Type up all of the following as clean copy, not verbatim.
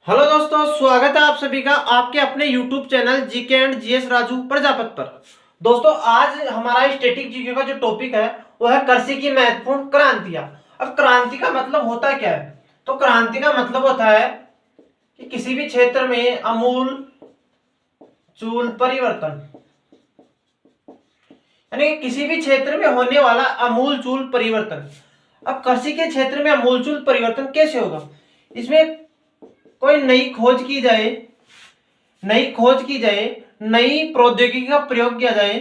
Hello दोस्तों, स्वागत है आप सभी का आपके अपने YouTube channel GK and GS Raju Prajapat पर। दोस्तों, आज हमारा स्टैटिक जीके का जो टॉपिक है वो है कृषि की महत्वपूर्ण क्रांतियां। अब क्रांति का मतलब होता क्या है? तो क्रांति का मतलब होता है कि किसी भी क्षेत्र में आमूल चूल परिवर्तन, यानी कि किसी भी क्षेत्र में होने वाला आमूल चूल परिवर्तन। अब कृषि के क्षेत्र में आमूल चूल परिवर्तन कैसे होगा? इसमें कोई नई खोज की जाए, नई प्रौद्योगिकी का प्रयोग किया जाए,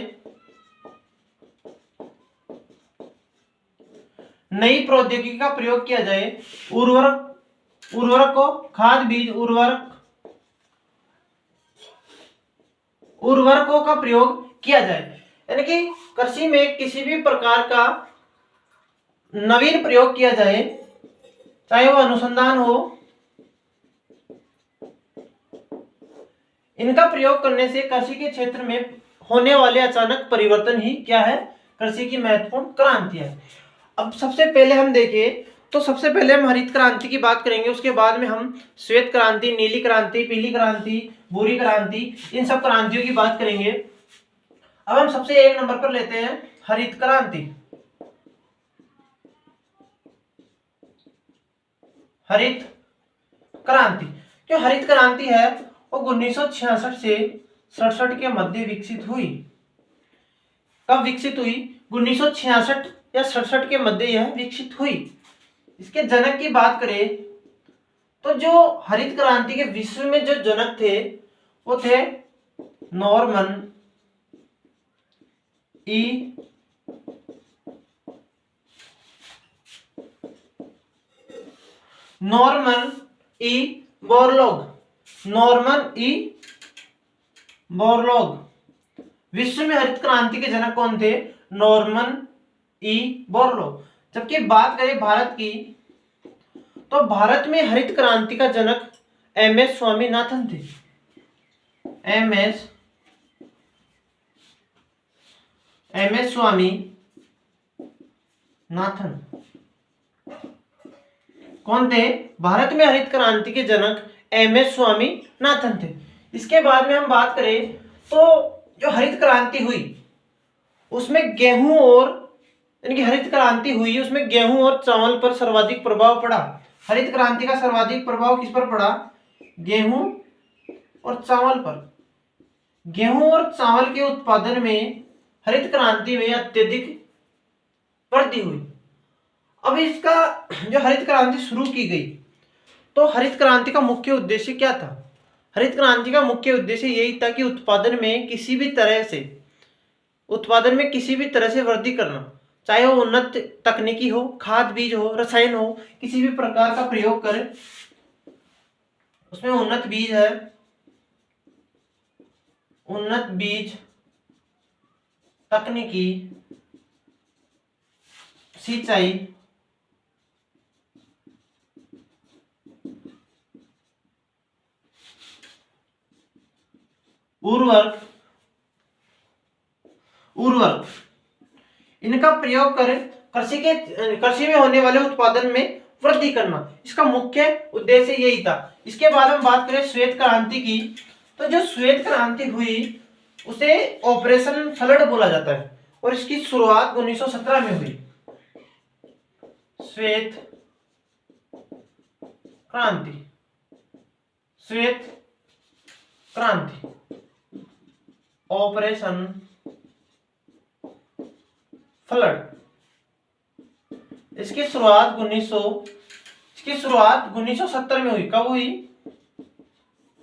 नई प्रौद्योगिकी का प्रयोग किया जाए, उर्वरकों, खाद बीज उर्वरकों का प्रयोग किया जाए। यानी कि कृषि में किसी भी प्रकार का नवीन प्रयोग किया जाए, चाहे वो अनुसंधान हो। इनका प्रयोग करने से कृषि के क्षेत्र में होने वाले अचानक परिवर्तन ही क्या है? कृषि की महत्वपूर्ण क्रांति है। अब सबसे पहले हम देखें तो सबसे पहले हम हरित क्रांति की बात करेंगे, उसके बाद में हम श्वेत क्रांति, नीली क्रांति, पीली क्रांति, भूरी क्रांति, इन सब क्रांतियों की बात करेंगे। अब हम सबसे एक नंबर पर लेते हैं हरित क्रांति। हरित क्रांति, जो हरित क्रांति है वो 1966 से 67 के मध्य विकसित हुई। कब विकसित हुई? 1966 या 67 के मध्य यह विकसित हुई। इसके जनक की बात करें तो जो हरित क्रांति के विश्व में जो जनक थे वो थे Norman E Borlaug. Norman E Borlaug. विश्व में हरित क्रांति के जनक कौन थे? Norman E Borlaug. जबकि बात करें भारत की तो भारत में हरित क्रांति का जनक एमएस स्वामीनाथन थे। एमएस स्वामीनाथन कौन थे? भारत में हरित क्रांति के जनक एमएस स्वामीनाथन थे। इसके बाद में हम बात करें तो जो हरित क्रांति हुई उसमें गेहूं और यानी कि हरित क्रांति हुई उसमें गेहूं और चावल पर सर्वाधिक प्रभाव पड़ा। हरित क्रांति का सर्वाधिक प्रभाव किस पर पड़ा? गेहूं और चावल पर। गेहूं और चावल के उत्पादन में हरित क्रांति में अत्यधिक वृद्धि हुई। अब इसका जो हरित क्रांति शुरू की गई तो हरित क्रांति का मुख्य उद्देश्य क्या था? हरित क्रांति का मुख्य उद्देश्य यही था कि उत्पादन में किसी भी तरह से वृद्धि करना, चाहे वो उन्नत तकनीकी हो, खाद बीज हो, रसायन हो, किसी भी प्रकार का प्रयोग करें। उसमें उन्नत बीज तकनीकी, सिंचाई, उर्वरक इनका प्रयोग कर कृषि में होने वाले उत्पादन में वृद्धि करना, इसका मुख्य उद्देश्य यही था। इसके बाद हम बात करें श्वेत क्रांति की तो जो श्वेत क्रांति हुई उसे ऑपरेशन फ्लड बोला जाता है और इसकी शुरुआत 1917 में हुई। श्वेत क्रांति ऑपरेशन फ्लड, इसकी शुरुआत 1970 में हुई। कब हुई?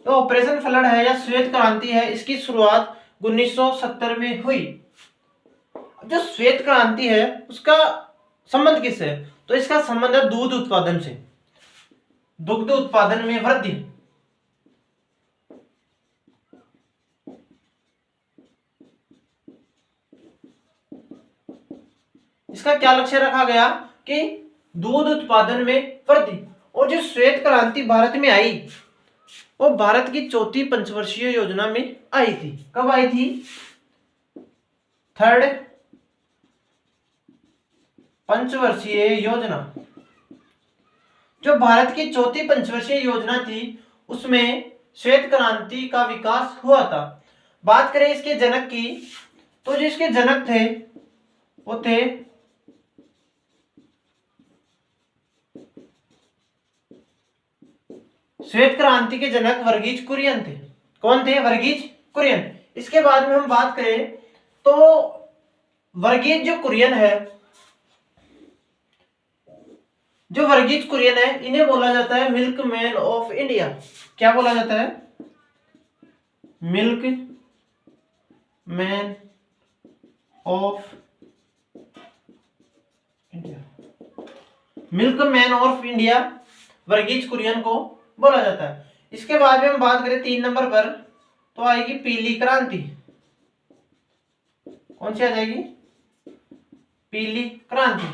तो ऑपरेशन फ्लड है या श्वेत क्रांति है, इसकी शुरुआत 1970 में हुई। जो श्वेत क्रांति है उसका संबंध किससे है? तो इसका संबंध है दूध उत्पादन से, दुग्ध उत्पादन में वृद्धि। इसका क्या लक्ष्य रखा गया? कि दूध उत्पादन में वृद्धि। और जो श्वेत क्रांति भारत में आई वो भारत की चौथी पंचवर्षीय योजना में आई थी। कब आई थी? थर्ड पंचवर्षीय योजना। जो भारत की चौथी पंचवर्षीय योजना थी उसमें श्वेत क्रांति का विकास हुआ था। बात करें इसके जनक की, तो जो इसके जनक थे वो थे श्वेत क्रांति के जनक वर्गीज कुरियन थे। कौन थे? वर्गीज कुरियन। इसके बाद में हम बात करें तो वर्गीज जो कुरियन है, जो वर्गीज कुरियन है, इन्हें बोला जाता है मिल्क मैन ऑफ इंडिया। क्या बोला जाता है? Milkman of India. Milkman of India Varghese Kurien को बोला जाता है। इसके बाद में हम बात करें 3 नंबर पर, तो आएगी पीली क्रांति। कौन सी आ जाएगी? पीली क्रांति।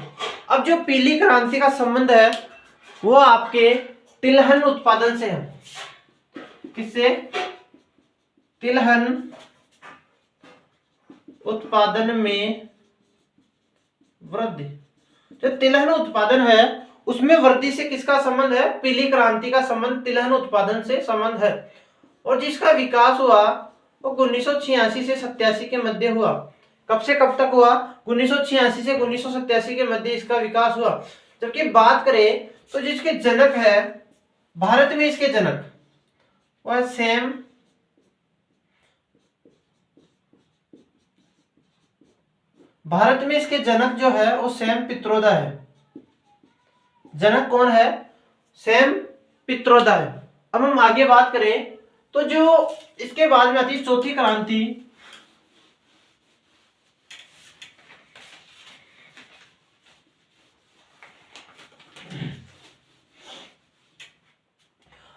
अब जो पीली क्रांति का संबंध है वो आपके तिलहन उत्पादन से है। किससे? तिलहन उत्पादन में वृद्धि। जो तिलहन उत्पादन है उसमें वृद्धि से किसका संबंध है? पीली क्रांति का संबंध तिलहन उत्पादन से संबंध है। और जिसका विकास हुआ वो 1986 से 87 के मध्य हुआ। कब से कब तक हुआ? 1986 से 1987 के मध्य इसका विकास हुआ। जबकि बात करें तो जिसके जनक है भारत में, इसके जनक वह सैम भारत में इसके जनक जो है वो सैम पित्रोदा है। जनक कौन है? सैम पित्रोदा है। अब हम आगे बात करें तो जो इसके बाद में आती है चौथी क्रांति।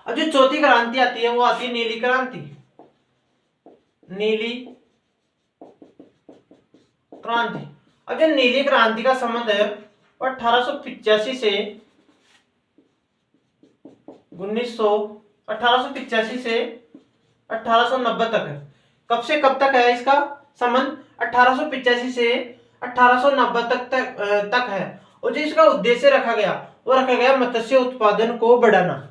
अब जो चौथी क्रांति आती है वो आती है नीली क्रांति। नीली क्रांति। अब जो नीली क्रांति का संबंध है वो 1885 से 1890 तक है। कब से कब तक है इसका संबंध? 1885 से 1890 तक है। और जो इसका उद्देश्य रखा गया वो रखा गया मत्स्य उत्पादन को बढ़ाना।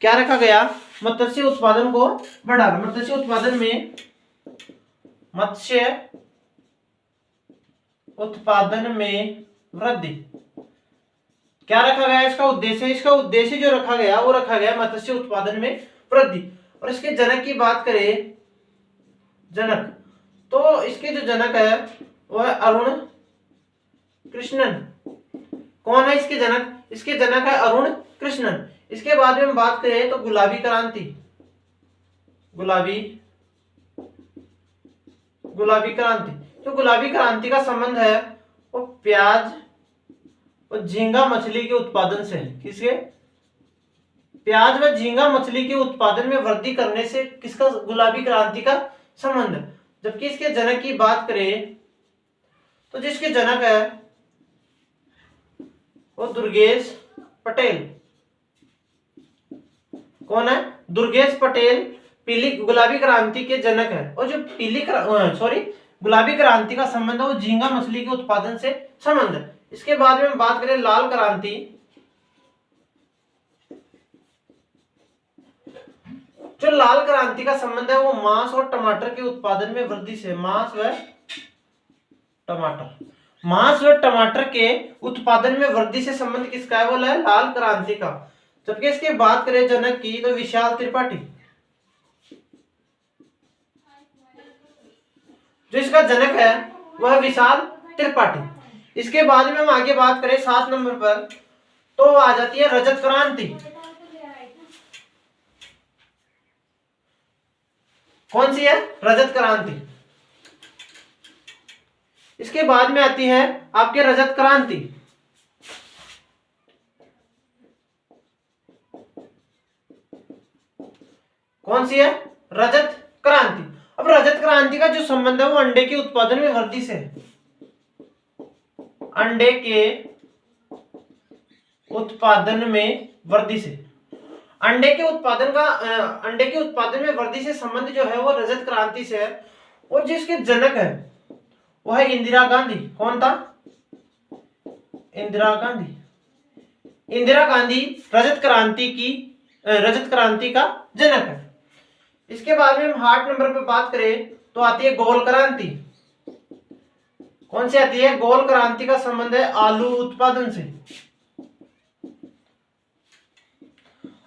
क्या रखा गया? मत्स्य उत्पादन को बढ़ाना। मत्स्य उत्पादन में मत्स्य उत्पादन में वृद्धि। क्या रखा गया इसका उद्देश्य? इसका उद्देश्य जो रखा गया वो रखा गया मत्स्य उत्पादन में वृद्धि। और इसके जनक की बात करें, जनक, तो इसके जो जनक है वो है अरुण कृष्णन। कौन है इसके जनक? इसके जनक है अरुण कृष्णन। इसके बाद में हम बात करें तो गुलाबी क्रांति। गुलाबी क्रांति। जो गुलाबी क्रांति का संबंध है वो प्याज और झींगा मछली के उत्पादन से है। किसके? प्याज व झींगा मछली के उत्पादन में वृद्धि करने से किसका गुलाबी क्रांति का संबंध है। जबकि इसके जनक की बात करें तो जिसके जनक है वो दुर्गेश पटेल। कौन है? दुर्गेश पटेल पीली गुलाबी क्रांति के जनक है। और जो गुलाबी क्रांति का संबंध है वो झींगा मछली के उत्पादन से संबंध है। इसके बाद में हम बात करें लाल क्रांति। जो लाल क्रांति का संबंध है वो मांस और टमाटर के उत्पादन में वृद्धि से। मांस व टमाटर के उत्पादन में वृद्धि से संबंध किसका है? वो है लाल क्रांति का। जबकि इसकी बात करें जनक की तो विशाल त्रिपाठी। जो इसका जनक है वह विशाल त्रिपाठी। इसके बाद में हम आगे बात करें 7 नंबर पर, तो आ जाती है रजत क्रांति। कौन सी है? रजत क्रांति। इसके बाद में आती है आपके रजत क्रांति। कौन सी है? रजत क्रांति। अब रजत क्रांति का जो संबंध है वो अंडे के उत्पादन में वृद्धि से है। अंडे के उत्पादन में वृद्धि से। अंडे के उत्पादन में वृद्धि से संबंध जो है वो रजत क्रांति से है। और जिसके जनक है वो है इंदिरा गांधी। कौन था? इंदिरा गांधी। इंदिरा गांधी रजत क्रांति का जनक है। इसके बाद में हम 8 नंबर पे बात करें तो आती है गोल क्रांति। कौन सी आती है? गोल क्रांति का संबंध है आलू उत्पादन से।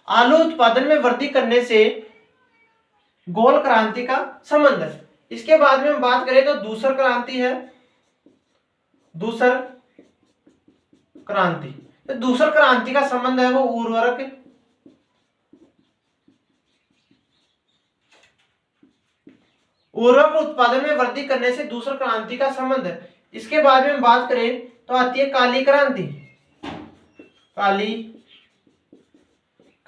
आलू उत्पादन में वृद्धि करने से गोल क्रांति का संबंध है। इसके बाद में हम बात करें तो दूसर क्रांति है। दूसर क्रांति, तो दूसर क्रांति का संबंध है वो उर्वरक, उर्वरक उत्पादन में वृद्धि करने से दूसर क्रांति का संबंध है। इसके बाद में हम बात करें तो आती है काली क्रांति।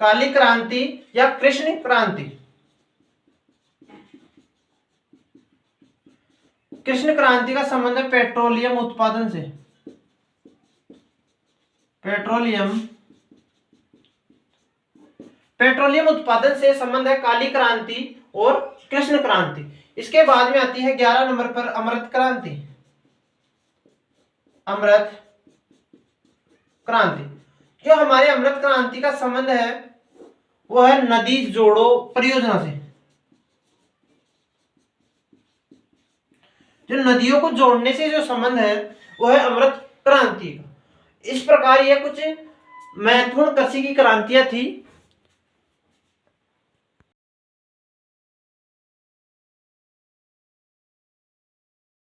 काली क्रांति या कृष्ण क्रांति। कृष्ण क्रांति का संबंध है पेट्रोलियम उत्पादन से। पेट्रोलियम उत्पादन से संबंध है काली क्रांति और कृष्ण क्रांति। इसके बाद में आती है 11 नंबर पर अमृत क्रांति। अमृत क्रांति, जो हमारे अमृत क्रांति का संबंध है वो है नदी जोड़ो परियोजना से। जो नदियों को जोड़ने से जो संबंध है वो है अमृत क्रांति का। इस प्रकार ये कुछ महत्वपूर्ण कृषि की क्रांतियां थी